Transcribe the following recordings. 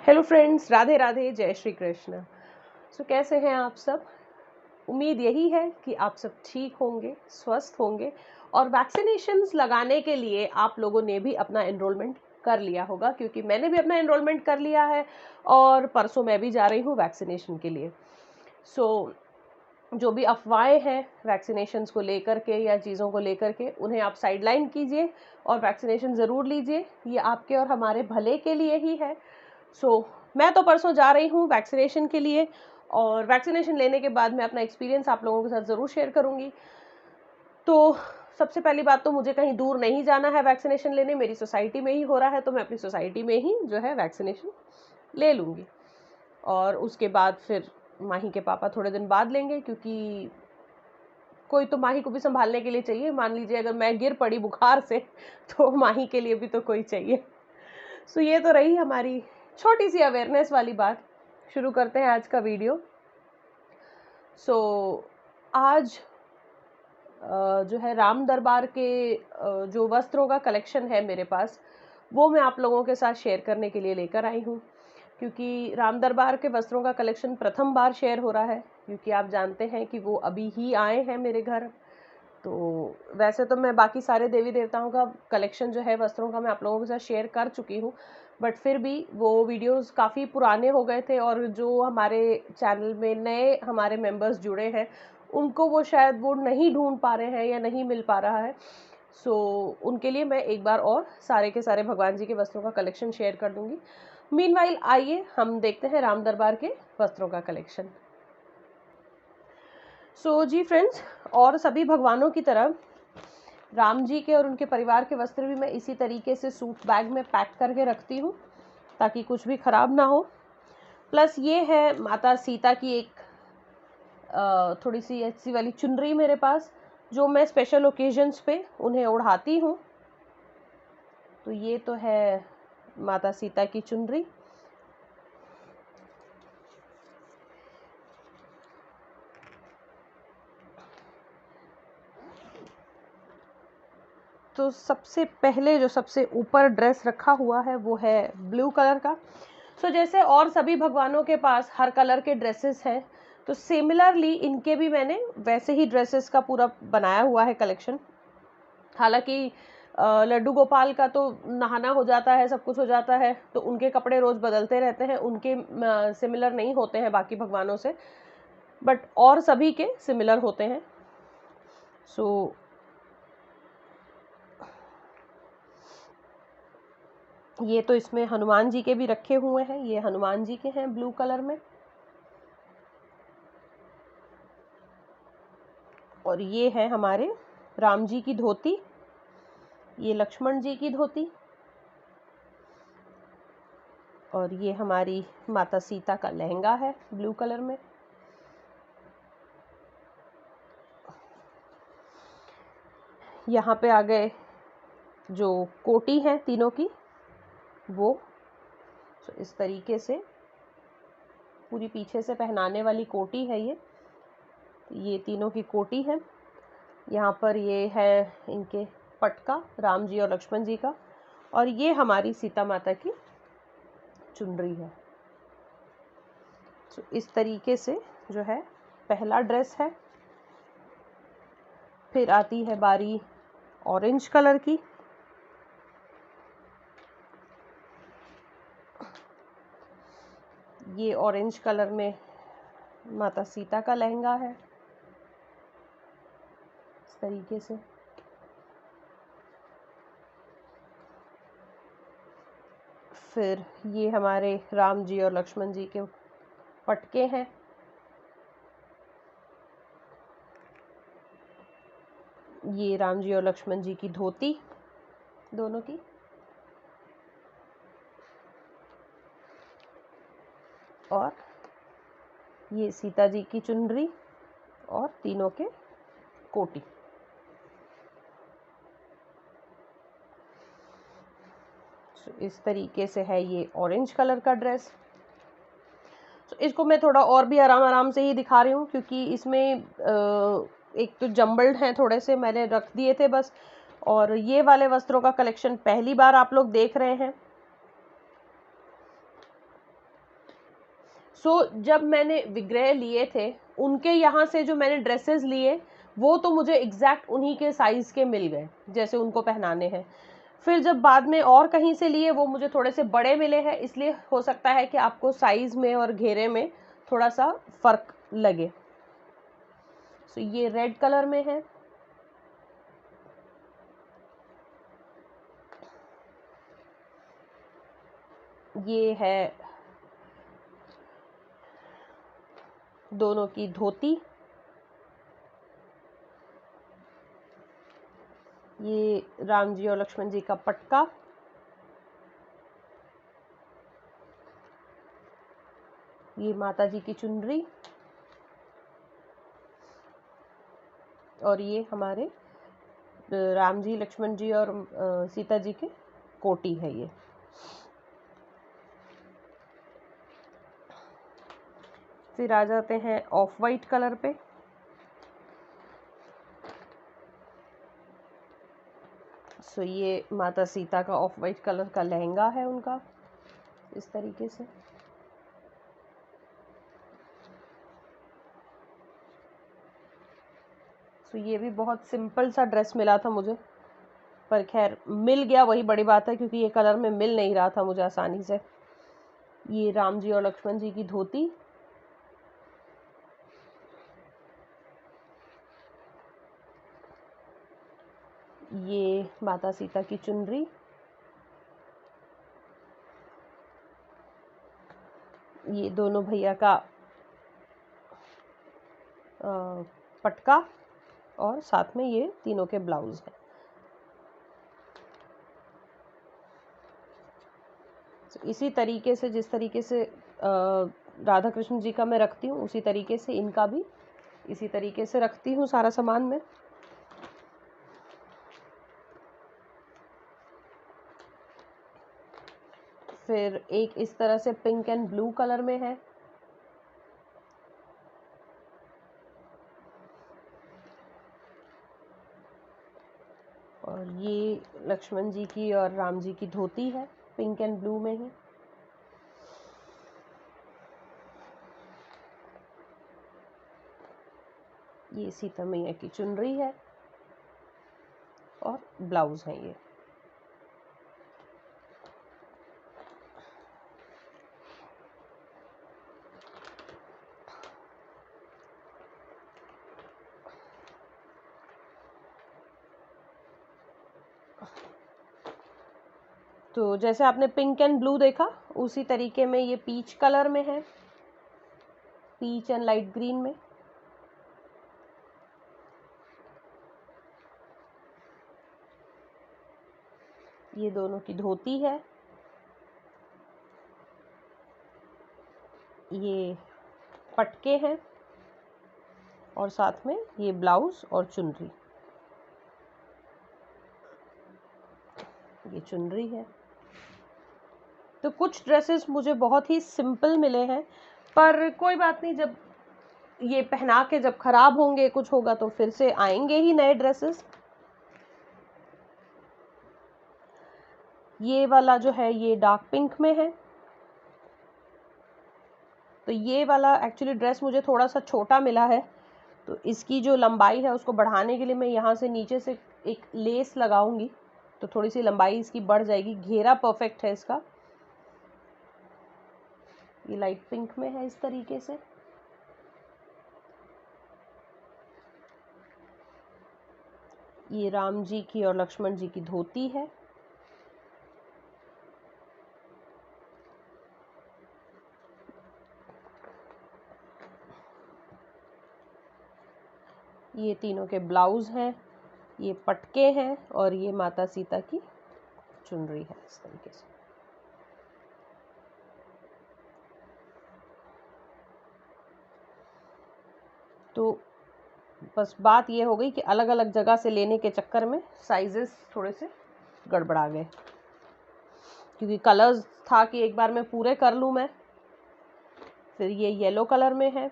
Hello friends, Radhe Radhe, जय श्री कृष्ण। कैसे हैं आप सब? उम्मीद यही है कि आप सब ठीक होंगे, स्वस्थ होंगे और वैक्सीनेशंस लगाने के लिए आप लोगों ने भी अपना एनरोलमेंट कर लिया होगा, क्योंकि मैंने भी अपना एनरोलमेंट कर लिया है और परसों मैं भी जा रही हूँ वैक्सीनेशन के लिए। जो भी अफवाहें हैं वैक्सीनेशंस को लेकर के या चीज़ों को लेकर के, उन्हें आप साइडलाइन कीजिए और वैक्सीनेशन ज़रूर लीजिए। ये आपके और हमारे भले के लिए ही है। मैं तो परसों जा रही हूँ वैक्सीनेशन के लिए और वैक्सीनेशन लेने के बाद मैं अपना एक्सपीरियंस आप लोगों के साथ ज़रूर शेयर करूँगी। तो सबसे पहली बात तो मुझे कहीं दूर नहीं जाना है वैक्सीनेशन लेने, मेरी सोसाइटी में ही हो रहा है, तो मैं अपनी सोसाइटी में ही जो है वैक्सीनेशन ले लूँगी। और उसके बाद फिर माही के पापा थोड़े दिन बाद लेंगे, क्योंकि कोई तो माही को भी संभालने के लिए चाहिए। मान लीजिए अगर मैं गिर पड़ी बुखार से तो माही के लिए भी तो कोई चाहिए। ये तो रही हमारी छोटी सी अवेयरनेस वाली बात। शुरू करते हैं आज का वीडियो। आज जो है राम दरबार के जो वस्त्रों का कलेक्शन है मेरे पास, वो मैं आप लोगों के साथ शेयर करने के लिए लेकर आई हूँ, क्योंकि राम दरबार के वस्त्रों का कलेक्शन प्रथम बार शेयर हो रहा है, क्योंकि आप जानते हैं कि वो अभी ही आए हैं मेरे घर। तो वैसे तो मैं बाकी सारे देवी देवताओं का कलेक्शन जो है वस्त्रों का मैं आप लोगों के साथ शेयर कर चुकी हूँ, बट फिर भी वो वीडियोस काफ़ी पुराने हो गए थे और जो हमारे चैनल में नए हमारे मेंबर्स जुड़े हैं उनको वो शायद वो नहीं ढूंढ पा रहे हैं या नहीं मिल पा रहा है। उनके लिए मैं एक बार और सारे के सारे भगवान जी के वस्त्रों का कलेक्शन शेयर कर दूंगी। मीनवाइल आइए हम देखते हैं राम दरबार के वस्त्रों का कलेक्शन। जी फ्रेंड्स, और सभी भगवानों की तरह राम जी के और उनके परिवार के वस्त्र भी मैं इसी तरीके से सूट बैग में पैक करके रखती हूँ, ताकि कुछ भी खराब ना हो। प्लस ये है माता सीता की एक थोड़ी सी ऐसी वाली चुनरी मेरे पास, जो मैं स्पेशल ओकेजन्स पे उन्हें ओढ़ाती हूँ। तो ये तो है माता सीता की चुनरी। तो सबसे पहले जो सबसे ऊपर ड्रेस रखा हुआ है वो है ब्लू कलर का। जैसे और सभी भगवानों के पास हर कलर के ड्रेसेस हैं, तो सिमिलरली इनके भी मैंने वैसे ही ड्रेसेस का पूरा बनाया हुआ है कलेक्शन। हालांकि लड्डू गोपाल का तो नहाना हो जाता है, सब कुछ हो जाता है, तो उनके कपड़े रोज बदलते रहते हैं, उनके सिमिलर नहीं होते हैं बाकी भगवानों से, बट और सभी के सिमिलर होते हैं। ये तो इसमें हनुमान जी के भी रखे हुए हैं, ये हनुमान जी के हैं ब्लू कलर में, और ये है हमारे राम जी की धोती, ये लक्ष्मण जी की धोती, और ये हमारी माता सीता का लहंगा है ब्लू कलर में। यहाँ पे आ गए जो कोटी हैं तीनों की, वो इस तरीके से पूरी पीछे से पहनाने वाली कोटी है ये तीनों की कोटी है। यहाँ पर ये है इनके पटका, राम जी और लक्ष्मण जी का, और ये हमारी सीता माता की चुनरी है। इस तरीके से जो है पहला ड्रेस है। फिर आती है बारी ऑरेंज कलर की। ये ऑरेंज कलर में माता सीता का लहंगा है इस तरीके से। फिर ये हमारे राम जी और लक्ष्मण जी के पटके हैं। ये राम जी और लक्ष्मण जी की धोती दोनों की, और ये सीता जी की चुनरी और तीनों के कोटी। इस तरीके से है ये ऑरेंज कलर का ड्रेस। इसको मैं थोड़ा और भी आराम आराम से ही दिखा रही हूँ, क्योंकि इसमें एक तो जम्बल्ड हैं थोड़े से, मैंने रख दिए थे बस। और ये वाले वस्त्रों का कलेक्शन पहली बार आप लोग देख रहे हैं। जब मैंने विग्रह लिए थे, उनके यहाँ से जो मैंने ड्रेसेस लिए वो तो मुझे एग्जैक्ट उन्हीं के साइज़ के मिल गए जैसे उनको पहनाने हैं। फिर जब बाद में और कहीं से लिए वो मुझे थोड़े से बड़े मिले हैं, इसलिए हो सकता है कि आपको साइज़ में और घेरे में थोड़ा सा फ़र्क लगे। ये रेड कलर में है। ये है दोनों की धोती। ये राम जी और लक्ष्मण जी का पटका। ये माता जी की चुनरी। और ये हमारे राम जी, लक्ष्मण जी और सीता जी के कोटी है ये। फिर आ जाते हैं ऑफ वाइट कलर पे। ये माता सीता का ऑफ वाइट कलर का लहंगा है उनका, इस तरीके से। ये भी बहुत सिंपल सा ड्रेस मिला था मुझे, पर खैर मिल गया, वही बड़ी बात है, क्योंकि ये कलर में मिल नहीं रहा था मुझे आसानी से। ये राम जी और लक्ष्मण जी की धोती। ये माता सीता की चुनरी। ये दोनों भैया का पटका, और साथ में ये तीनों के ब्लाउज है। इसी तरीके से, जिस तरीके से राधा कृष्ण जी का मैं रखती हूँ, उसी तरीके से इनका भी इसी तरीके से रखती हूँ सारा सामान में। फिर एक इस तरह से पिंक एंड ब्लू कलर में है। और ये लक्ष्मण जी की और राम जी की धोती है, पिंक एंड ब्लू में ही। ये सीता मैया की चुनरी है और ब्लाउज है ये। तो जैसे आपने पिंक एंड ब्लू देखा, उसी तरीके में ये पीच कलर में है, पीच एंड लाइट ग्रीन में। ये दोनों की धोती है। ये पटके हैं और साथ में ये ब्लाउज और चुनरी। ये चुनरी है। तो कुछ ड्रेसेस मुझे बहुत ही सिंपल मिले हैं, पर कोई बात नहीं, जब ये पहना के जब खराब होंगे, कुछ होगा, तो फिर से आएंगे ही नए ड्रेसेस। ये वाला जो है ये डार्क पिंक में है। तो ये वाला एक्चुअली ड्रेस मुझे थोड़ा सा छोटा मिला है, तो इसकी जो लंबाई है उसको बढ़ाने के लिए मैं यहाँ से नीचे से एक लेस लगाऊंगी, तो थोड़ी सी लंबाई इसकी बढ़ जाएगी। घेरा परफेक्ट है इसका। ये लाइट पिंक में है इस तरीके से। ये राम जी की और लक्ष्मण जी की धोती है। ये तीनों के ब्लाउज हैं। ये पटके हैं और ये माता सीता की चुनरी है इस तरीके से। तो बस बात ये हो गई कि अलग अलग जगह से लेने के चक्कर में साइजेस थोड़े से गड़बड़ा गए, क्योंकि कलर्स था कि एक बार में पूरे कर लूँ मैं। फिर ये येलो कलर में है।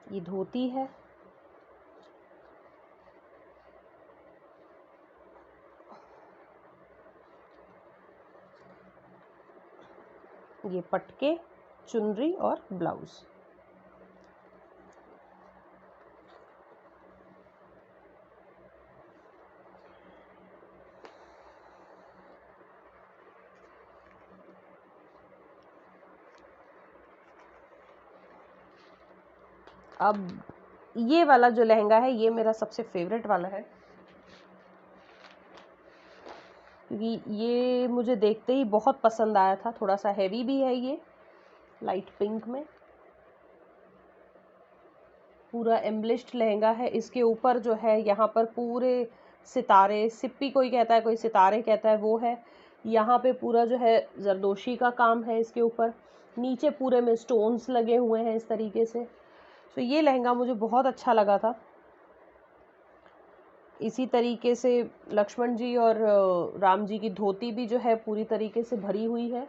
ये धोती है। ये पटके, चुनरी और ब्लाउज। अब ये वाला जो लहंगा है ये मेरा सबसे फेवरेट वाला है, क्योंकि ये मुझे देखते ही बहुत पसंद आया था। थोड़ा सा हैवी भी है, ये लाइट पिंक में पूरा एम्बलिश्ड लहंगा है। इसके ऊपर जो है यहाँ पर पूरे सितारे, सिप्पी कोई कहता है कोई सितारे कहता है, वो है। यहाँ पे पूरा जो है जरदोशी का काम है इसके ऊपर। नीचे पूरे में स्टोन्स लगे हुए हैं इस तरीके से। तो ये लहंगा मुझे बहुत अच्छा लगा था। इसी तरीके से लक्ष्मण जी और राम जी की धोती भी जो है पूरी तरीके से भरी हुई है,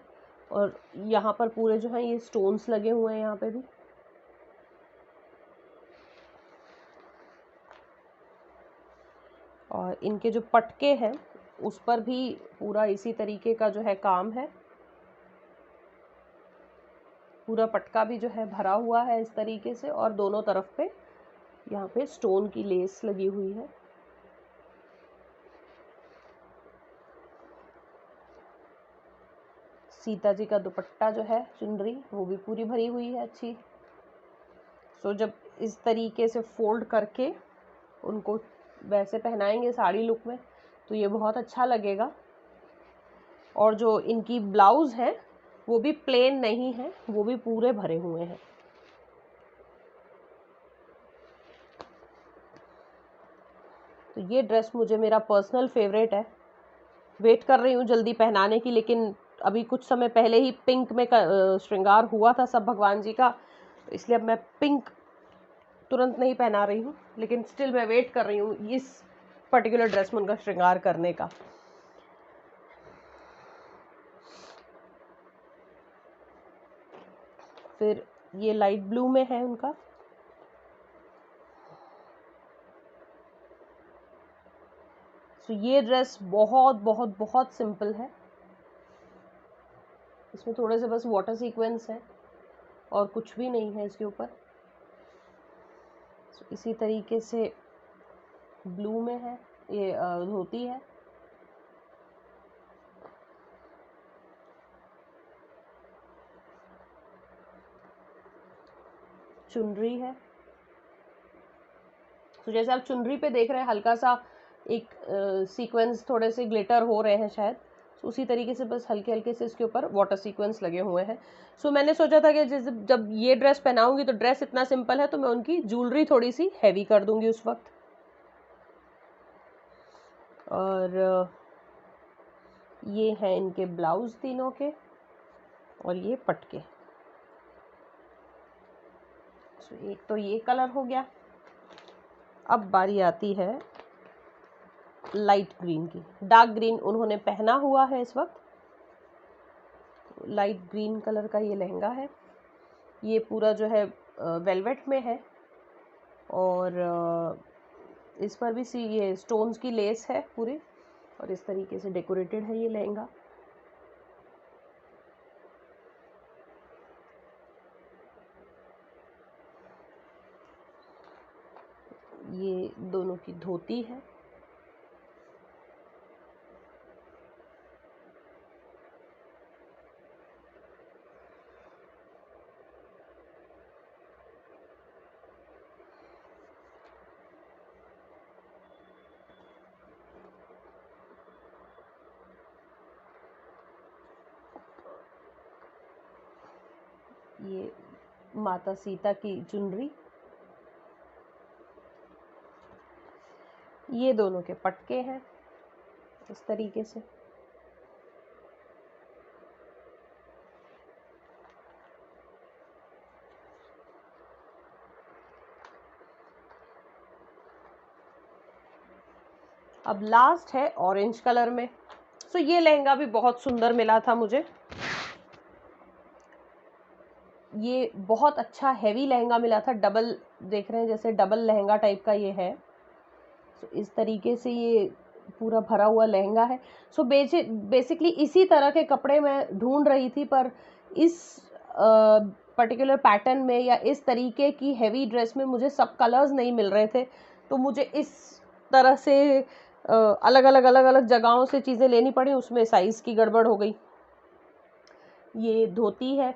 और यहाँ पर पूरे जो है ये स्टोन्स लगे हुए हैं यहाँ पे भी। और इनके जो पटके हैं उस पर भी पूरा इसी तरीके का जो है काम है। पूरा पटका भी जो है भरा हुआ है इस तरीके से, और दोनों तरफ पे यहाँ पे स्टोन की लेस लगी हुई है। सीता जी का दुपट्टा जो है, चुनरी, वो भी पूरी भरी हुई है अच्छी। सो जब इस तरीके से फोल्ड करके उनको वैसे पहनाएंगे साड़ी लुक में तो ये बहुत अच्छा लगेगा। और जो इनकी ब्लाउज है वो भी प्लेन नहीं है, वो भी पूरे भरे हुए हैं। तो ये ड्रेस मुझे मेरा पर्सनल फेवरेट है। वेट कर रही हूँ जल्दी पहनाने की, लेकिन अभी कुछ समय पहले ही पिंक में श्रृंगार हुआ था सब भगवान जी का, तो इसलिए अब मैं पिंक तुरंत नहीं पहना रही हूँ, लेकिन स्टिल मैं वेट कर रही हूँ इस पर्टिकुलर ड्रेस में उनका श्रृंगार करने का। फिर ये लाइट ब्लू में है उनका। तो ये ड्रेस बहुत बहुत बहुत सिंपल है। इसमें थोड़े से बस वाटर सीक्वेंस है और कुछ भी नहीं है इसके ऊपर। तो इसी तरीके से ब्लू में है, ये धोती है। चुनरी है। तो जैसे आप चुनरी पे देख रहे हैं हल्का सा एक सीक्वेंस, थोड़े से ग्लिटर हो रहे हैं शायद, तो उसी तरीके से बस हल्के हल्के से इसके ऊपर वाटर सीक्वेंस लगे हुए हैं। सो मैंने सोचा था कि जब ये ड्रेस पहनाऊंगी तो ड्रेस इतना सिंपल है तो मैं उनकी ज्वेलरी थोड़ी सी हैवी कर दूंगी उस वक्त। और ये हैं इनके ब्लाउज तीनों के, और ये पटके। सो एक तो ये कलर हो गया। अब बारी आती है लाइट ग्रीन की। डार्क ग्रीन उन्होंने पहना हुआ है इस वक्त। लाइट ग्रीन कलर का ये लहंगा है। ये पूरा जो है वेलवेट में है, और इस पर भी ये स्टोन्स की लेस है पूरी, और इस तरीके से डेकोरेटेड है ये लहंगा। ये दोनों की धोती है। ये माता सीता की चुनरी। ये दोनों के पटके हैं इस तरीके से। अब लास्ट है ऑरेंज कलर में। सो ये लहंगा भी बहुत सुंदर मिला था मुझे। ये बहुत अच्छा हैवी लहंगा मिला था। डबल देख रहे हैं, जैसे डबल लहंगा टाइप का ये है। सो इस तरीके से ये पूरा भरा हुआ लहंगा है। सो बेसिकली इसी तरह के कपड़े मैं ढूंढ रही थी, पर इस पर्टिकुलर पैटर्न में या इस तरीके की हैवी ड्रेस में मुझे सब कलर्स नहीं मिल रहे थे, तो मुझे इस तरह से अलग अलग जगहों से चीज़ें लेनी पड़ी, उसमें साइज़ की गड़बड़ हो गई। ये धोती है,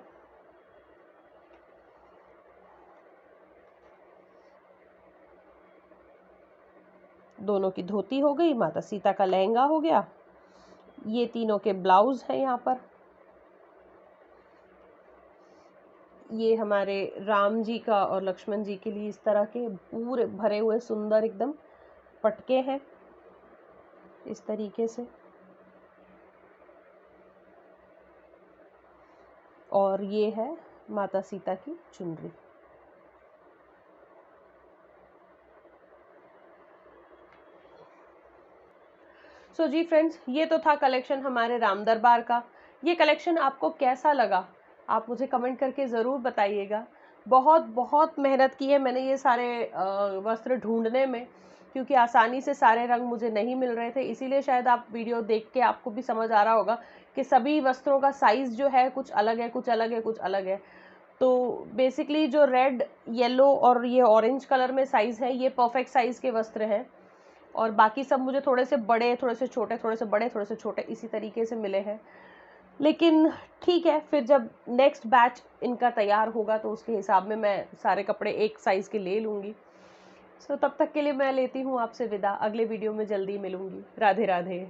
दोनों की धोती हो गई, माता सीता का लहंगा हो गया, ये तीनों के ब्लाउज हैं यहाँ पर। ये हमारे राम जी का और लक्ष्मण जी के लिए इस तरह के पूरे भरे हुए सुंदर एकदम पटके हैं इस तरीके से, और ये है माता सीता की चुनरी। सो जी फ्रेंड्स, ये तो था कलेक्शन हमारे राम दरबार का। ये कलेक्शन आपको कैसा लगा आप मुझे कमेंट करके ज़रूर बताइएगा। बहुत बहुत मेहनत की है मैंने ये सारे वस्त्र ढूंढने में, क्योंकि आसानी से सारे रंग मुझे नहीं मिल रहे थे। इसीलिए शायद आप वीडियो देख के आपको भी समझ आ रहा होगा कि सभी वस्त्रों का साइज़ जो है कुछ अलग है, कुछ अलग है, कुछ अलग है। तो बेसिकली जो रेड, येलो और ये ऑरेंज कलर में साइज़ है, ये परफेक्ट साइज़ के वस्त्र हैं, और बाकी सब मुझे थोड़े से बड़े, थोड़े से छोटे, थोड़े से बड़े, थोड़े से छोटे, इसी तरीके से मिले हैं। लेकिन ठीक है, फिर जब नेक्स्ट बैच इनका तैयार होगा तो उसके हिसाब में मैं सारे कपड़े एक साइज़ के ले लूँगी। सो तब तक के लिए मैं लेती हूँ आपसे विदा। अगले वीडियो में जल्दी मिलूँगी। राधे राधे।